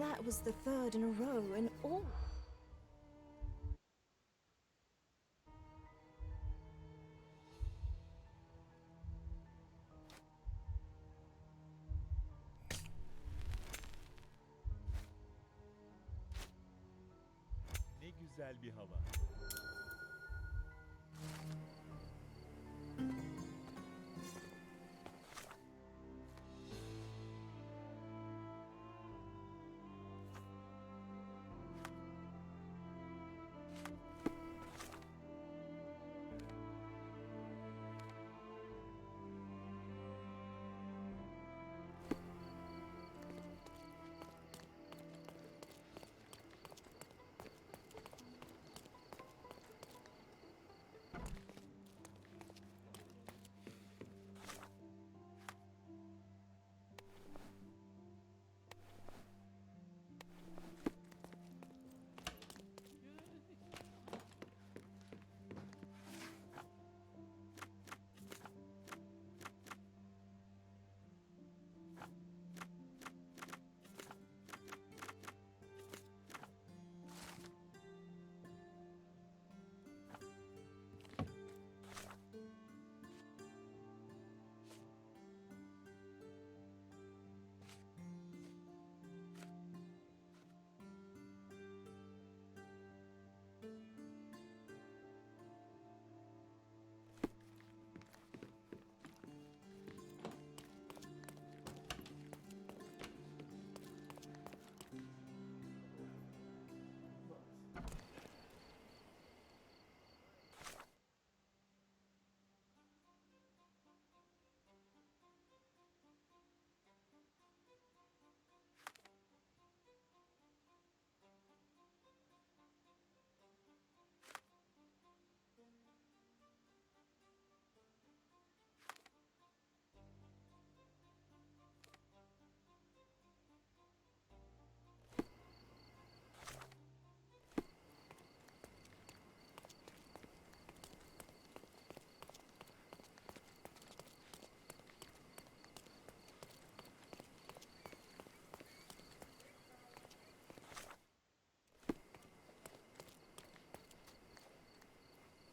That was the third in a row, and all. Ne güzel bir hava.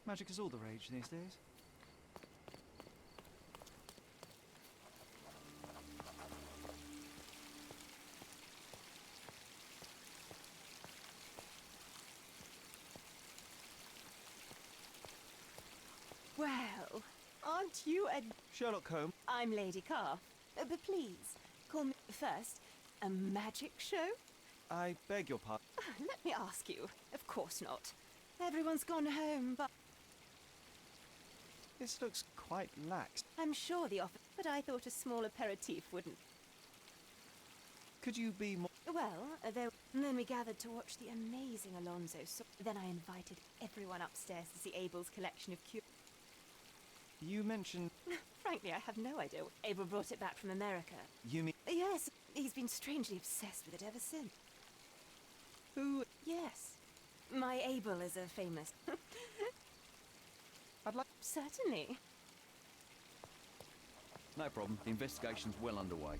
Magic is all the rage these days. Well, aren't you a... Sherlock Holmes. I'm Lady Carr. But please, call me first a magic show? I beg your pardon. Let me ask you. Of course not. Everyone's gone home, but... This looks quite lax. I'm sure the offer... But I thought a small aperitif wouldn't... Could you be more... Well, and then we gathered to watch the amazing Alonso. Then I invited everyone upstairs to see Abel's collection of You mentioned... Frankly, I have no idea. Abel brought it back from America. You mean... Yes, he's been strangely obsessed with it ever since. Who... Yes. My Abel is a famous... I'd like... Certainly. No problem. The investigation's well underway.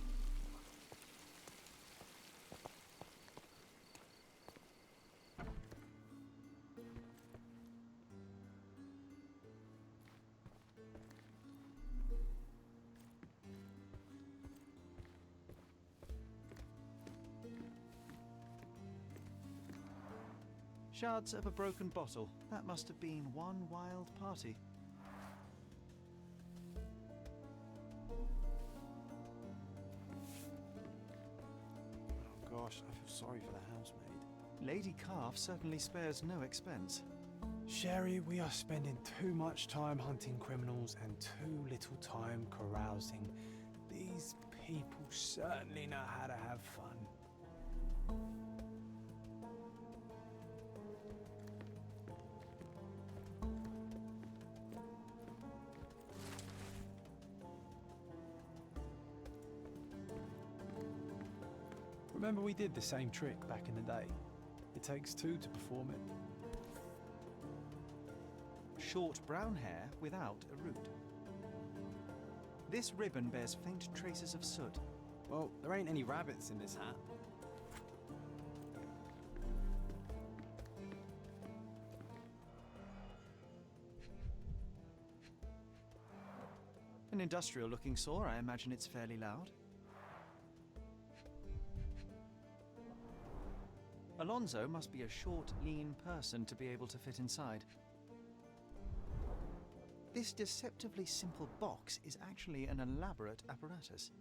Shards of a broken bottle. That must have been one wild party. Oh gosh, I feel sorry for the housemaid. Lady Calf certainly spares no expense. Sherry, we are spending too much time hunting criminals and too little time carousing. These people certainly know how to have fun. Remember we did the same trick back in the day. It takes two to perform it. Short brown hair without a root. This ribbon bears faint traces of soot. Well, there ain't any rabbits in this hat. An industrial-looking saw, I imagine it's fairly loud. Alonso must be a short, lean person to be able to fit inside. This deceptively simple box is actually an elaborate apparatus.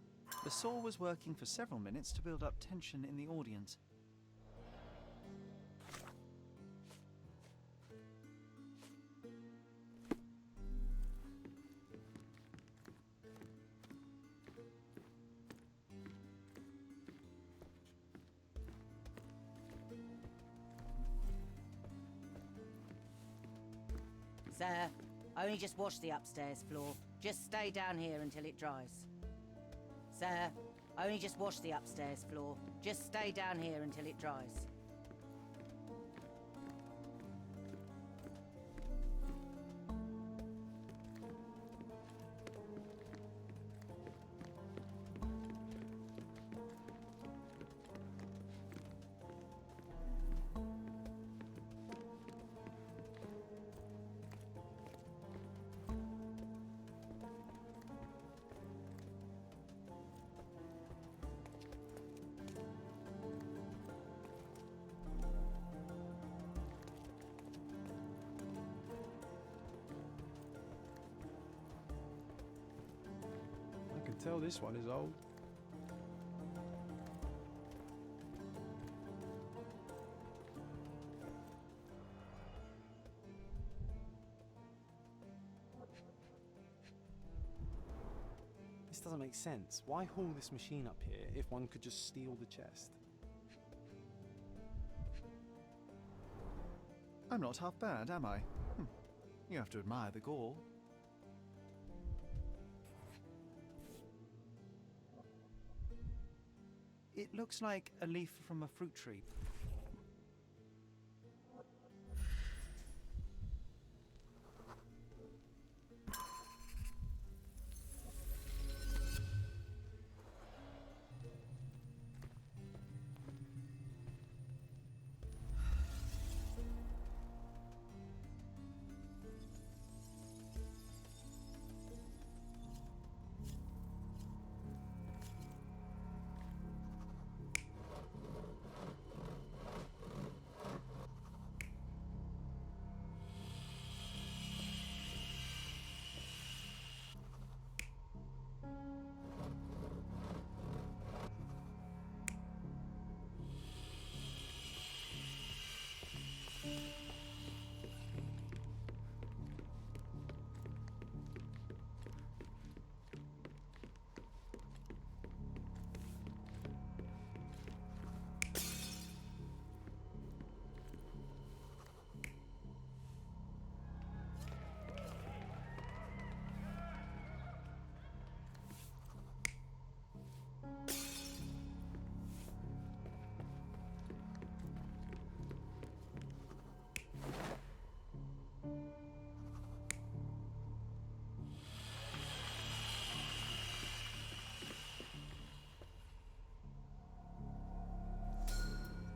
The saw was working for several minutes to build up tension in the audience. Sir, only just wash the upstairs floor. Just stay down here until it dries. Sir, only just wash the upstairs floor. Just stay down here until it dries. I can tell this one is old. This doesn't make sense. Why haul this machine up here if one could just steal the chest? I'm not half bad, am I? You have to admire the gall. It looks like a leaf from a fruit tree.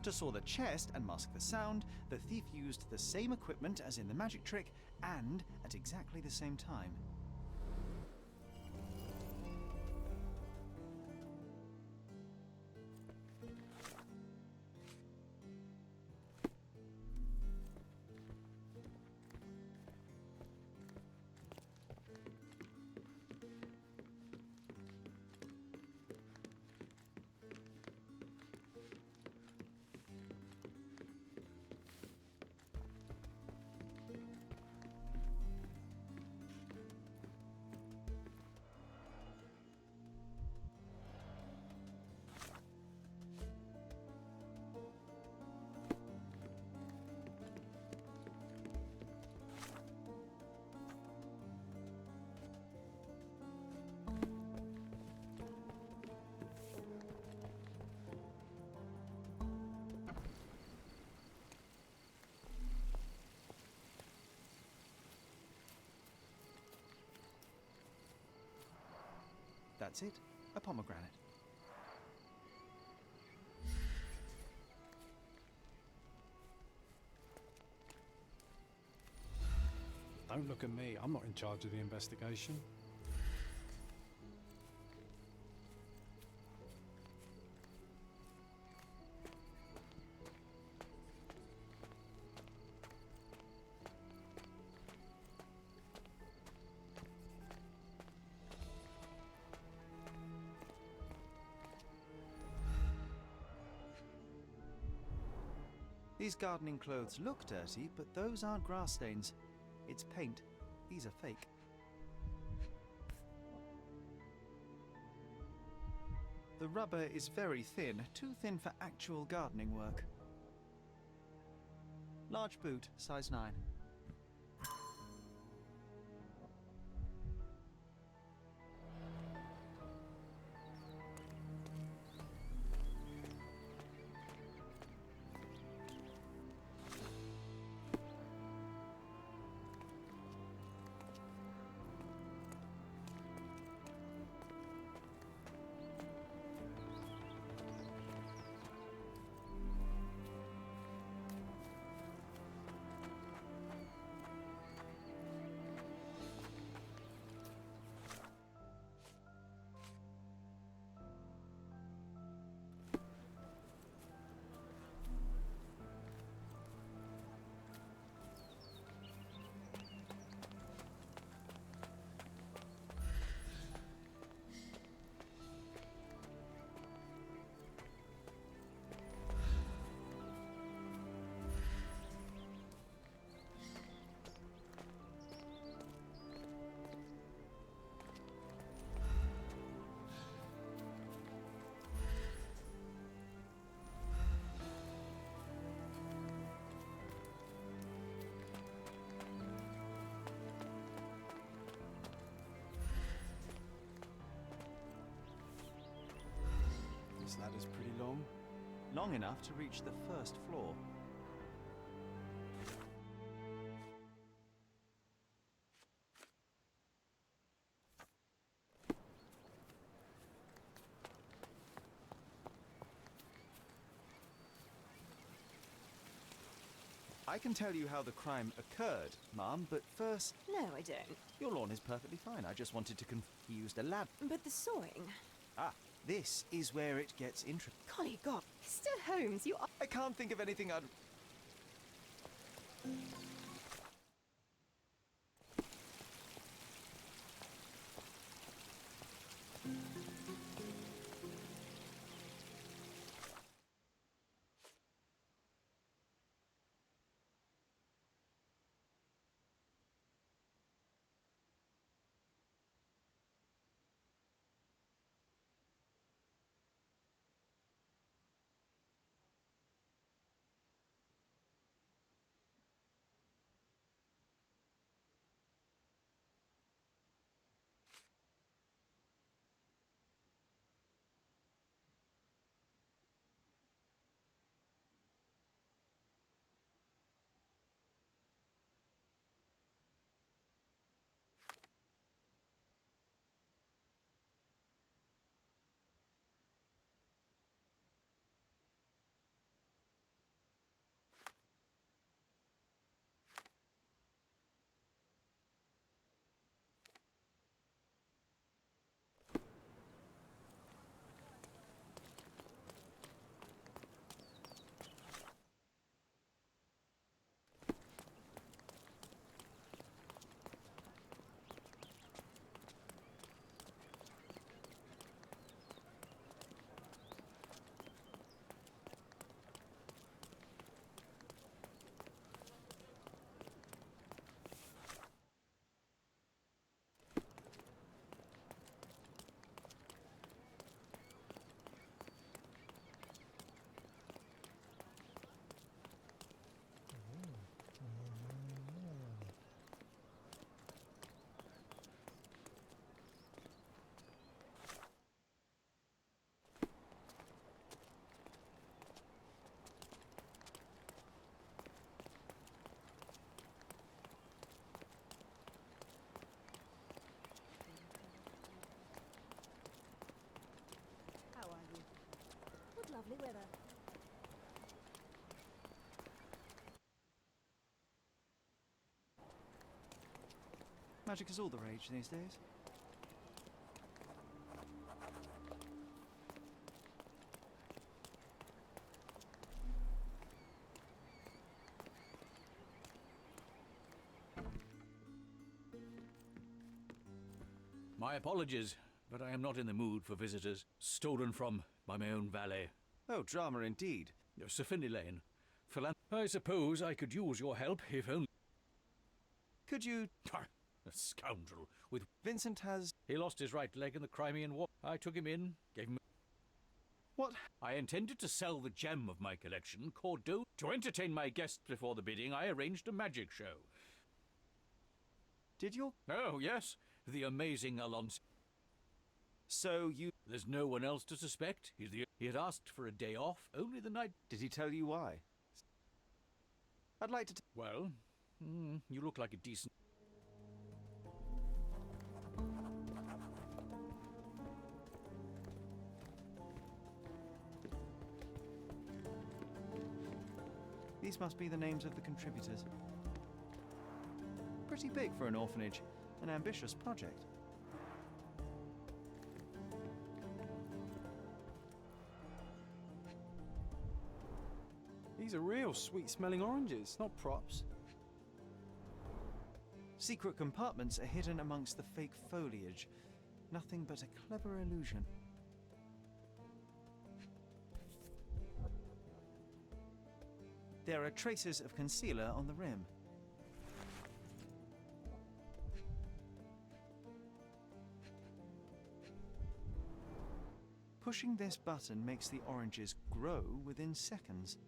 To saw the chest and mask the sound, the thief used the same equipment as in the magic trick, and at exactly the same time. That's it, a pomegranate. Don't look at me. I'm not in charge of the investigation. These gardening clothes look dirty, but those aren't grass stains. It's paint. These are fake. The rubber is very thin, too thin for actual gardening work. Large boot, size 9. This ladder's pretty long. Long enough to reach the first floor. I can tell you how the crime occurred, Ma'am, but first, No, I don't. your lawn is perfectly fine. I just wanted to he used a ladder. But the sawing. Ah, this is where it gets interesting. Golly God. Mr. Holmes, you are... I can't think of anything I'd... Lovely weather. Magic is all the rage these days. My apologies, but I am not in the mood for visitors stolen from by my own valet. Oh, drama indeed. Sir Finley Lane, I suppose I could use your help, if only... Could you... A scoundrel with... Vincent has... He lost his right leg in the Crimean War. I took him in, gave him... What? I intended to sell the gem of my collection, Cordon. To entertain my guests before the bidding, I arranged a magic show. Did your... Oh, yes, the amazing Alonso. So you... There's no one else to suspect. He had asked for a day off only the night... Did he tell you why? I'd like to... Well, you look like a decent... These must be the names of the contributors. Pretty big for an orphanage. An ambitious project. These are real sweet-smelling oranges, not props. Secret compartments are hidden amongst the fake foliage. Nothing but a clever illusion. There are traces of concealer on the rim. Pushing this button makes the oranges grow within seconds.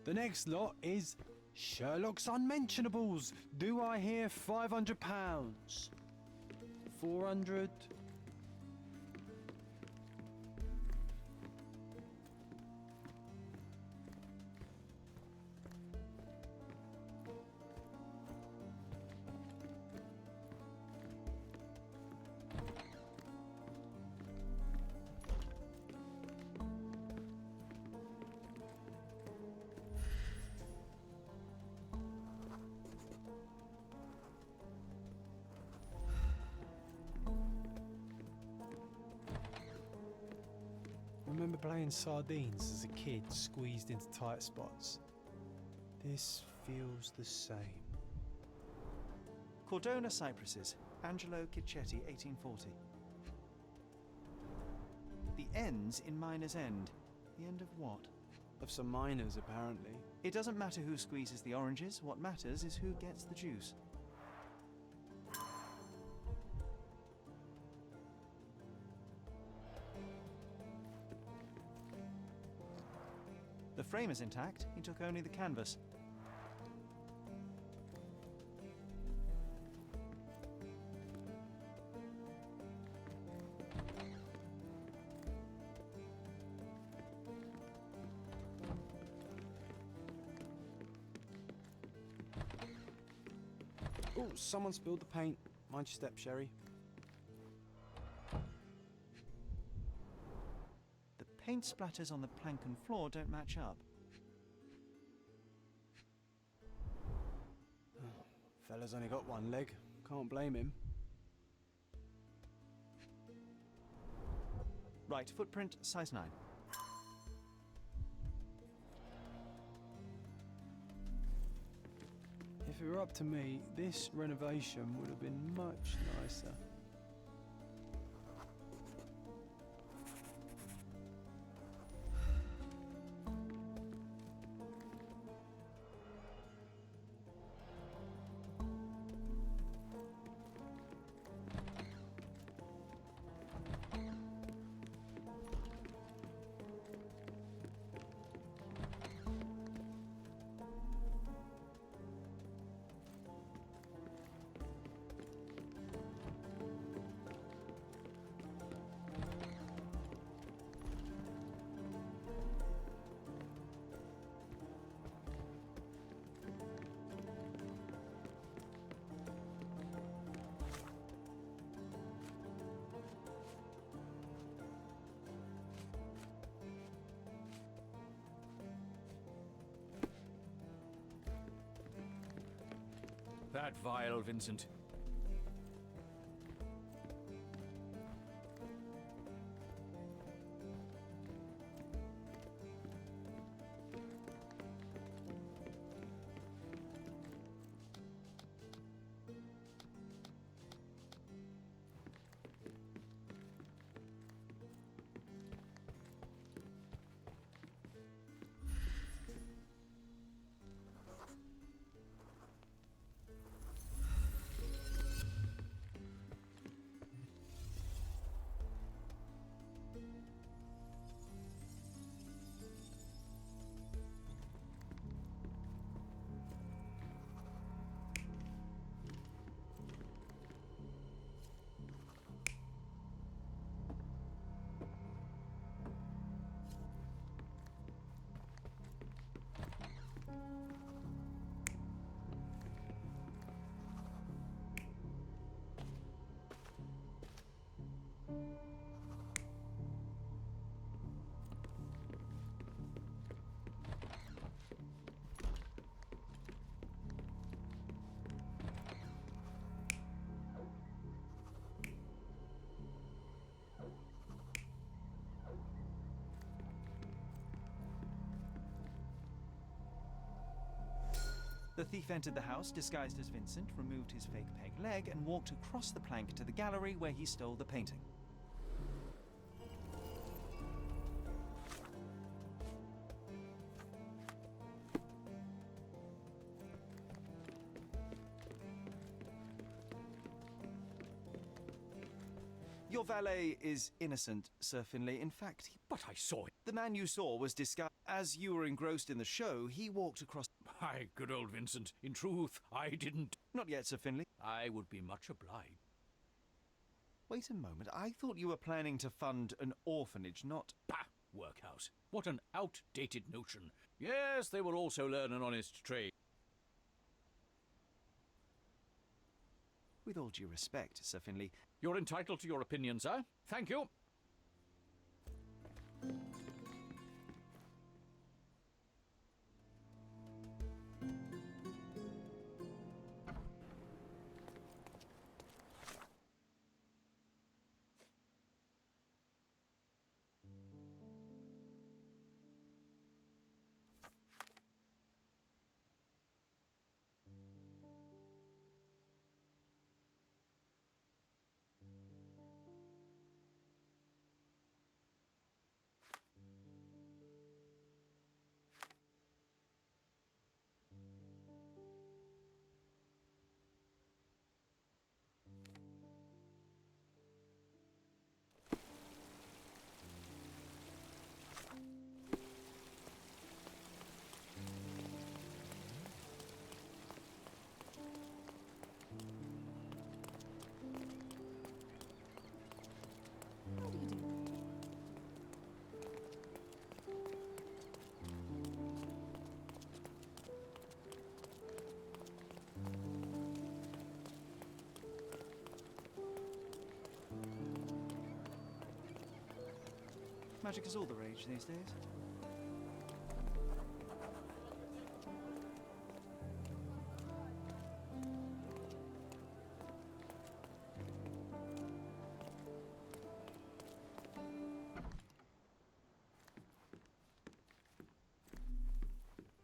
The next lot is Sherlock's Unmentionables. Do I hear £500? 400? Remember playing sardines as a kid, squeezed into tight spots? This feels the same. Cordona cypresses. Angelo Cicchetti, 1840. The end's in Miner's End. The end of what? Of some miners, apparently. It doesn't matter who squeezes the oranges. What matters is who gets the juice. The frame is intact. He took only the canvas. Oh, someone spilled the paint. Mind your step, Sherry. The paint splatters on the plank and floor don't match up. Fella's only got one leg. Can't blame him. Right, footprint, size 9. If it were up to me, this renovation would have been much nicer. That vile Vincent. The thief entered the house disguised as Vincent, removed his fake peg leg, and walked across the plank to the gallery where he stole the painting. Your valet is innocent, Sir Finlay. In fact, But I saw it. the man you saw was disguised. As you were engrossed in the show, he walked across. My good old Vincent. In truth, I didn't. Not yet, Sir Finlay. I would be much obliged. Wait a moment. I thought you were planning to fund an orphanage, not. Bah! Workhouse. What an outdated notion. Yes, they will also learn an honest trade. With all due respect, Sir Finlay, You're entitled to your opinion, sir. Thank you. magic is all the rage these days.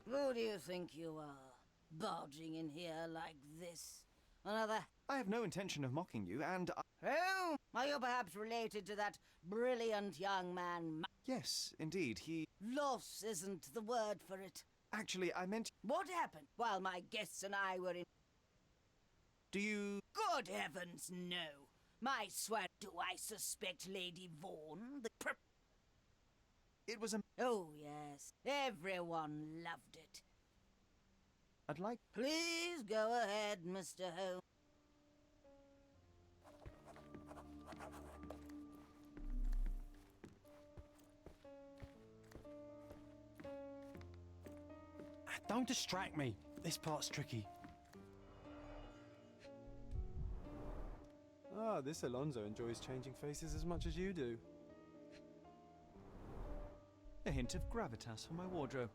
Who do you think you are, barging in here like this? Another... I have no intention of mocking you, and Oh, are you perhaps related to that brilliant young man? yes, indeed, he. Loss isn't the word for it. Actually, I meant. What happened while my guests and I were in... Do you. Good heavens, no. My swear, do I suspect Lady Vaughan? It was a. Oh, yes. Everyone loved it. I'd like. Please go ahead, Mr. Holmes. Don't distract me. This part's tricky. Ah, this Alonso enjoys changing faces as much as you do. A hint of gravitas for my wardrobe.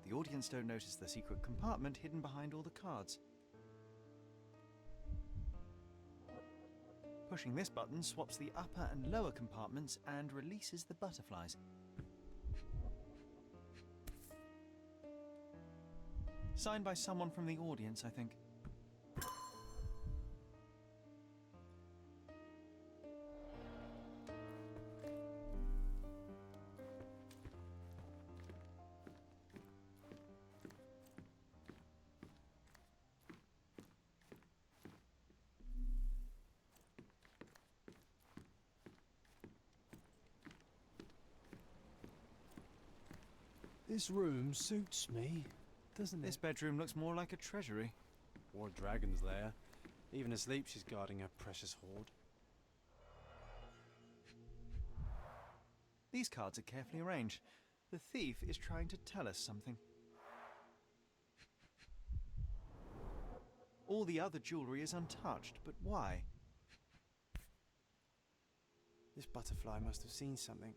The audience don't notice the secret compartment hidden behind all the cards. Pushing this button swaps the upper and lower compartments and releases the butterflies. Signed by someone from the audience, I think. This room suits me, doesn't This it? bedroom looks more like a treasury. Or a dragon's lair. Even asleep, she's guarding her precious hoard. These cards are carefully arranged. The thief is trying to tell us something. All the other jewellery is untouched, but why? This butterfly must have seen something.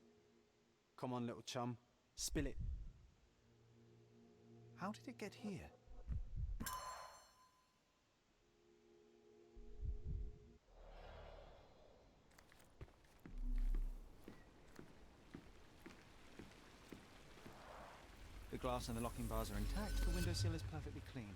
Come on, little chum. Spill it. How did it get here? glass and the locking bars are intact, the windowsill is perfectly clean.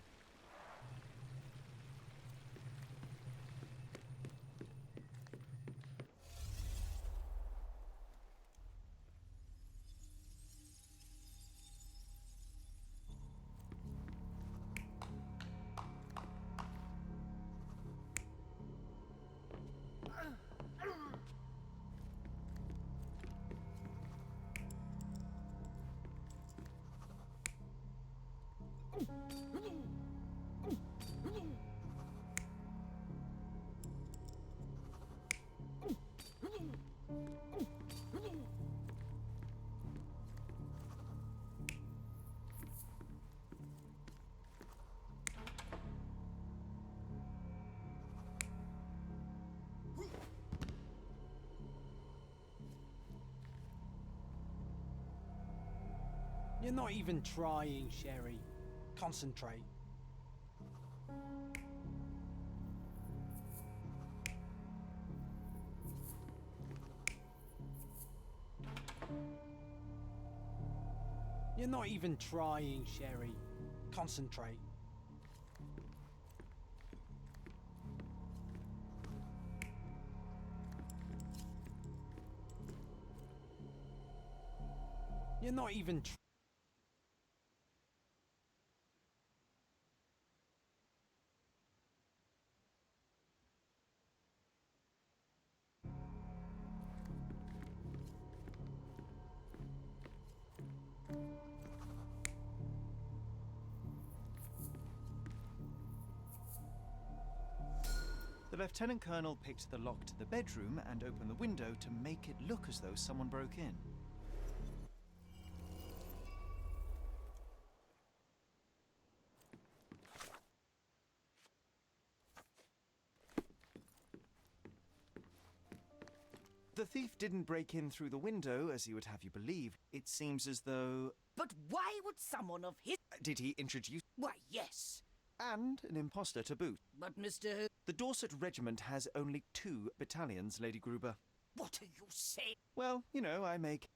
You're not even trying, Sherry. Concentrate. You're not even trying, Sherry. Concentrate. You're not even The Lieutenant Colonel picked the lock to the bedroom and opened the window to make it look as though someone broke in. The thief didn't break in through the window, as he would have you believe. It seems as though... But why would someone of his... Did he introduce... Why, yes. And an imposter to boot. But Mr... The Dorset Regiment has only 2 battalions, Lady Gruber. What are you saying? Well, you know, I make...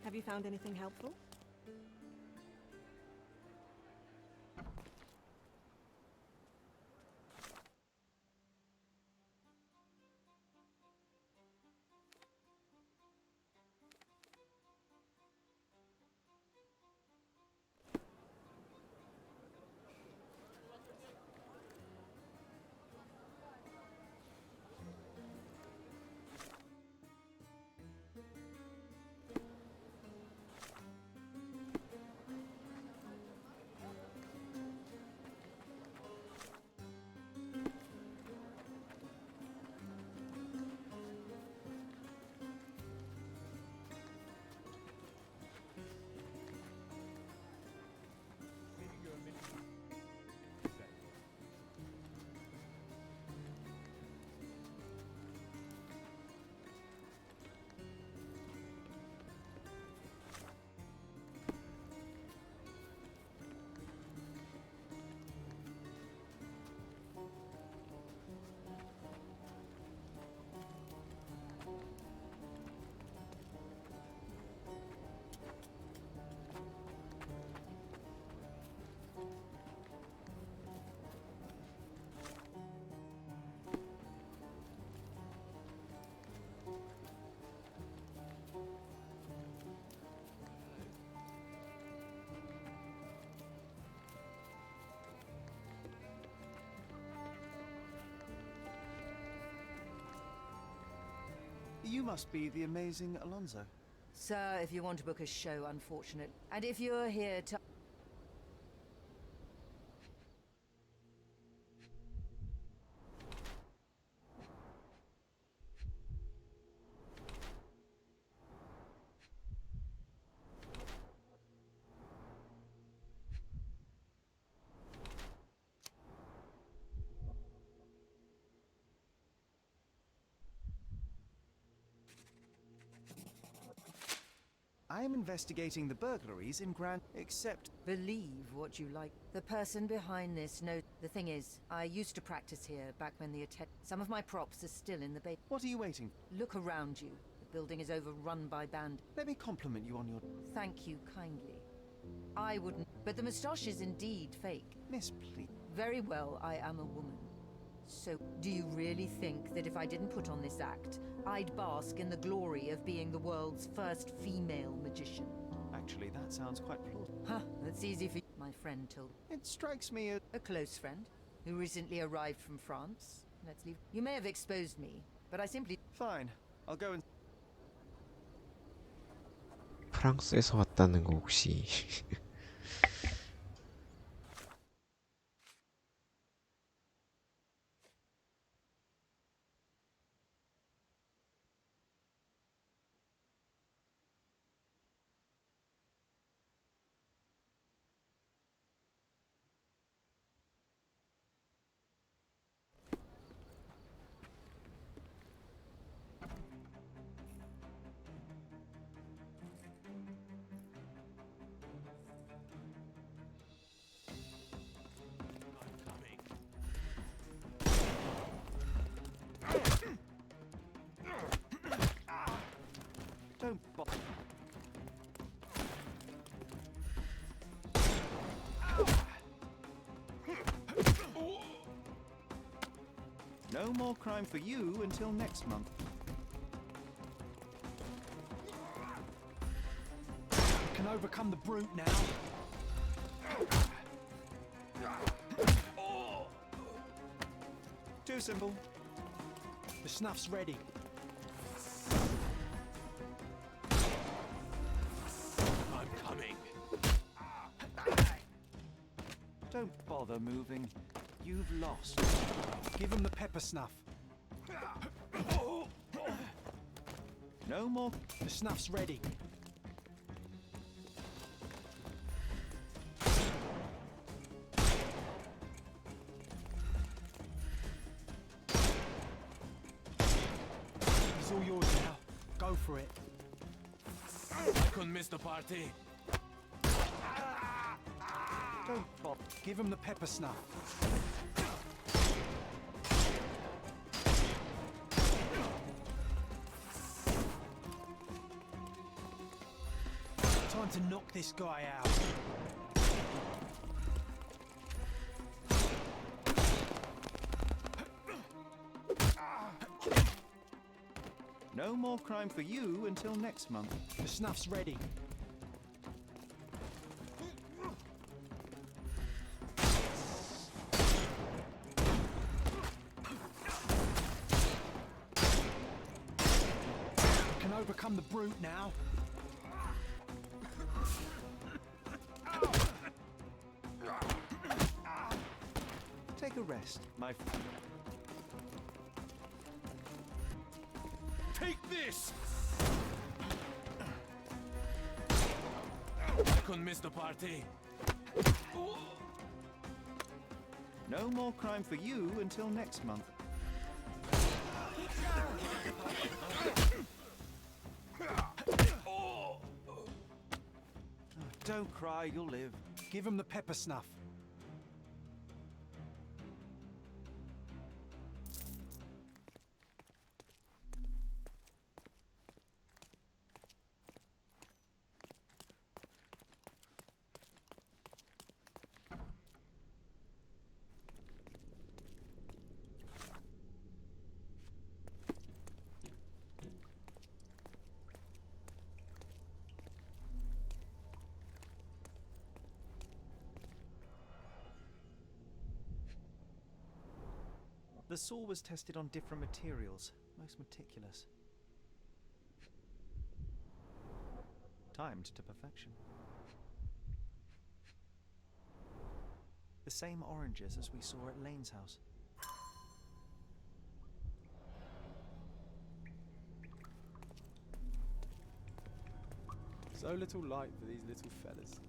Have you found anything helpful? You must be the amazing Alonso. Sir, if you want to book a show, unfortunate. And if you're here to... I am investigating the burglaries in Grand... Except... Believe what you like. The person behind this knows... The thing is, I used to practice here back when the some of my props are still in the bay. What are you waiting? Look around you. The building is overrun by band. Let me compliment you on your... Thank you kindly. I wouldn't... But the moustache is indeed fake. Miss, please. Very well, I am a woman. So, do you really think that if I didn't put on this act, I'd bask in the glory of being the world's first female magician? Actually, that sounds quite plausible. Huh, that's easy for you. My friend told... It strikes me as... A close friend, who recently arrived from France. Let's leave... You may have exposed me, but I simply... Fine. I'll go and... 프랑스에서 왔다는 거 혹시 Don't bother. No more crime for you until next month. Can overcome the brute now. Too simple. The snuff's ready. I'm coming. Don't bother moving. You've lost. Give him the pepper snuff. No more. The snuff's ready. He's all yours now. Go for it. I couldn't miss the party. Don't bother. Give him the pepper snuff. Time to knock this guy out. No more crime for you until next month. The snuff's ready. Can overcome the brute now. Take a rest, my friend. Take this! I couldn't miss the party. No more crime for you until next month. Oh, don't cry, you'll live. Give him the pepper snuff. The saw was tested on different materials, most meticulous. timed to perfection. The same oranges as we saw at Lane's house. So little light for these little fellas.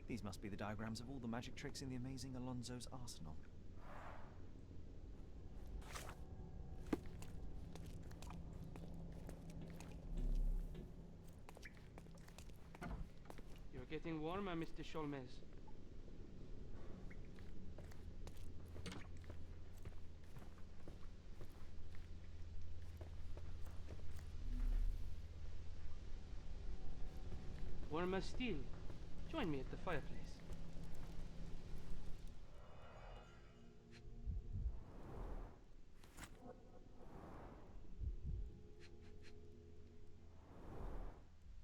These must be the diagrams of all the magic tricks in the amazing Alonso's arsenal. You're getting warmer, Mr. Sholmes. Warmer still. Join me at the fireplace.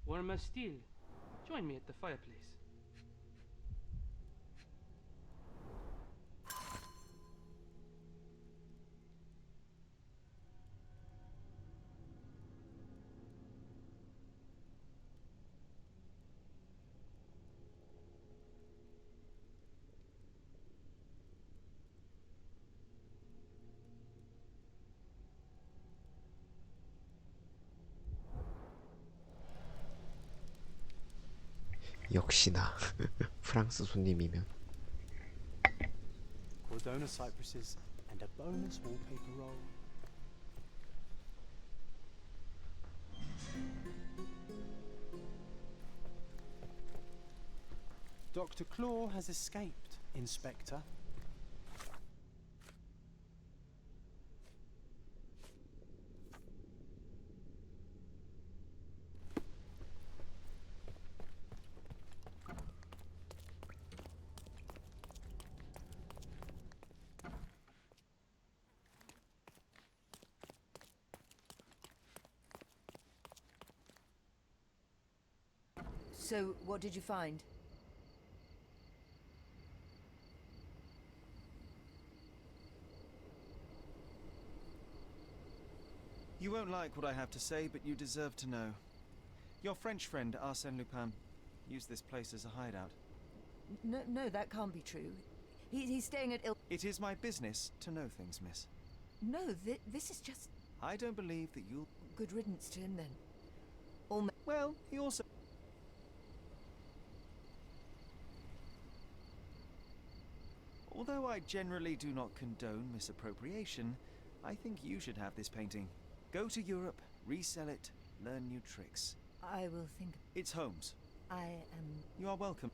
Warmer still. Join me at the fireplace. 역시나 프랑스 손님이면. Cordona cypresses and a bonus wallpaper roll. Dr. Claw has escaped, Inspector. So, what did you find? You won't like what I have to say, but you deserve to know. Your French friend, Arsène Lupin, used this place as a hideout. No, that can't be true. He's staying at It is my business to know things, miss. No, this is just... I don't believe that you'll... Good riddance to him, then. Well, he also... Although I generally do not condone misappropriation, I think you should have this painting. Go to Europe, resell it, learn new tricks. I will think... It's Holmes. I am... You are welcome.